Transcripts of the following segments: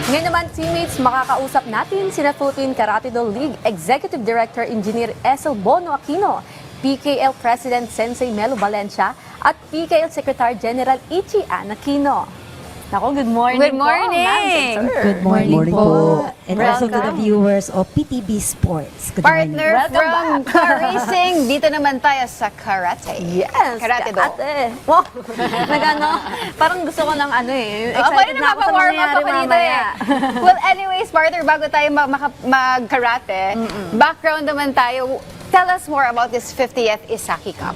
Ngayon naman, teammates, makakausap natin sina Philippine Karate Do League Executive Director Engineer Esel Bono Aquino, PKL President Sensei Melo Valencia, at PKL Secretary General Ichi Ann Aquino. Nako, good morning Good po, morning. ma'am, sir. Good morning, Morning po. po. And also to the Welcome. viewers of PTB Sports. Good Partner Welcome from Car Racing, dito naman tayo sa Karate. Yes, Karate Do. Ate. Wow, nagano, parang gusto ko ng ano eh. Oh, Excited na ako sa warm up mangyayari ako dito mamaya. Well, anyways, partner, bago tayo mag-karate, background naman tayo. Tell us more about this 50th Isaki Cup.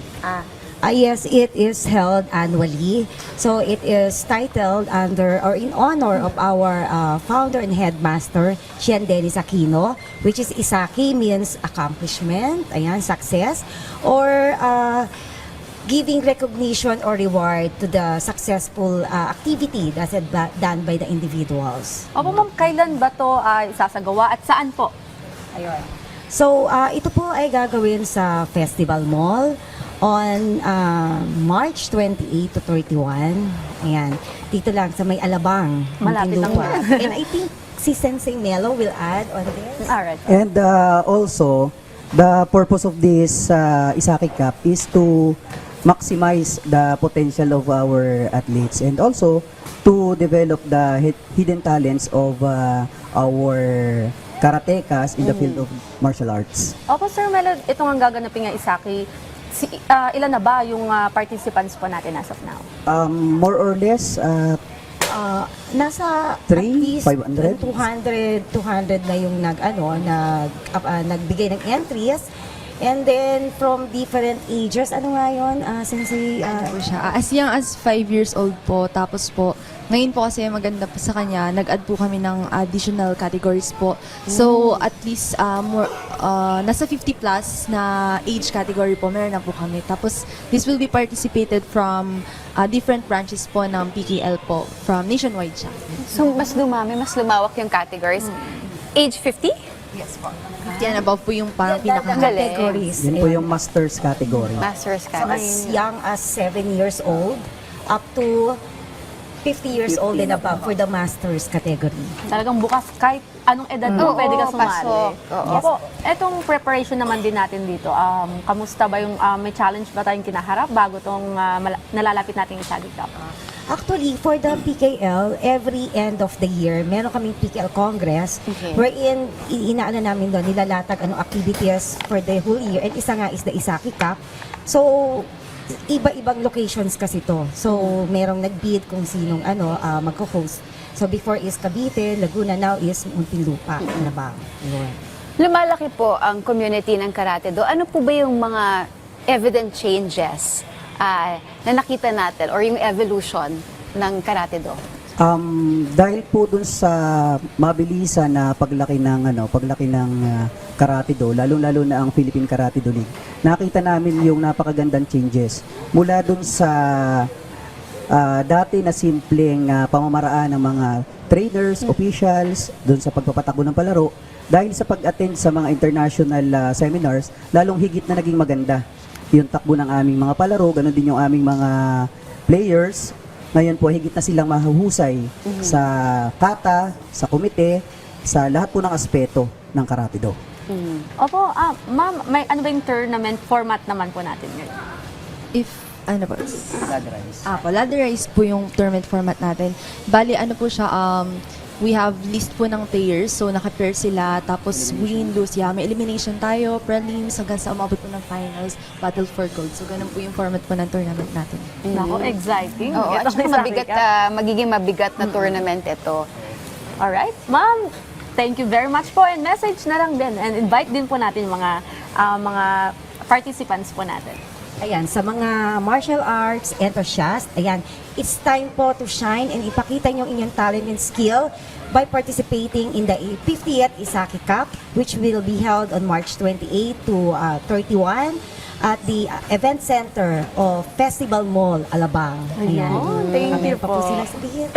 Yes, it is held annually. So it is titled under or in honor of our founder and headmaster, Shian Dennis Aquino, which is Isaki means accomplishment, ayan, success, or giving recognition or reward to the successful activity that's done by the individuals. Opo, ma'am, kailan ba to isasagawa at saan po? Ayun. So, ito po ay gagawin sa Festival Mall on March 28 to 31. Ayan. Dito lang sa may Alabang. Malapit lang Muntinlupa. And I think si Sensei Melo will add on this. Alright. And also, the purpose of this Isaki Cup is to maximize the potential of our athletes and also to develop the hidden talents of our karatekas in the field of martial arts. Opo, Sir Melo, ito nga gaganapin nga Isaki. Ilan na ba yung participants po natin as of now? More or less, Nasa at 300, least 200 na yung nagbigay ng entries. And then from different ages, ano nga yun, Sensei? Po siya. As young as 5 years old po. Tapos po, ngayon po kasi maganda po sa kanya, nag-add po kami ng additional categories po. So, at least nasa 50 plus na age category po, meron na po kami. Tapos, this will be participated from different branches po ng PKL po, from nationwide siya. So, mas dumami, mas lumawak yung categories. Age 50? Yes po. 50 and above po yung parang The pinaka categories. Yun po yung master's category. Master's So, category. as young as 7 years old up to 50 years old and above for the master's category. Talagang bukas kahit anong edad mo, Oo, pwede ka sumali. pasok. Oo. Opo, etong preparation naman din natin dito, kamusta ba yung, may challenge ba tayong kinaharap bago tong nalalapit nating Isagi Cup? Actually, for the PKL, every end of the year, meron kaming PKL Congress Okay. wherein inaano namin doon, nilalatag anong activities for the whole year. And isa nga is the Isaki Cup. So, iba-ibang locations kasi to. So, merong nag-bid kung sinong magko-host. So, before is Cavite, Laguna, now is Muntinlupa, Alabang. Yun. Lumalaki po ang community ng Karate Do. Ano po ba yung mga evident changes na nakita natin or yung evolution ng Karate Do? Dahil po dun sa mabilisan na paglaki ng Karate Do, lalong-lalo na ang Philippine Karate Do League, nakita namin yung napakagandang changes. Mula dun sa dati na simpleng pamamaraan ng mga trainers, officials, dun sa pagpapatakbo ng palaro, dahil sa pag-attend sa mga international seminars, lalong higit na naging maganda yung takbo ng aming mga palaro, ganun din yung aming mga players. Ngayon po, higit na silang mahuhusay sa kata, sa komite, sa lahat po ng aspeto ng Karate Do. Opo, ma'am, may ano ba yung tournament format naman po natin ngayon? If, ano po? Ladder race po yung tournament format natin. Bali, ano po siya, we have list po ng players, so naka-pair sila, tapos win, lose, may elimination tayo, prelims, hanggang sa umabot po ng finals, battle for gold. So, ganun po yung format po ng tournament natin. Nako, exciting. Oo, at Itong saka Isagi mabigat, Cup. magiging mabigat na tournament ito. Alright, ma'am, thank you very much po and message na lang din and invite din po natin yung mga participants po natin. Ayan, sa mga martial arts enthusiasts, ayan, it's time po to shine and ipakita niyo inyong talent and skill by participating in the 50th Isaki Cup, which will be held on March 28 to 31 at the event center of Festival Mall, Alabang. Ayan, thank you Meron pa po po. sila sabihin.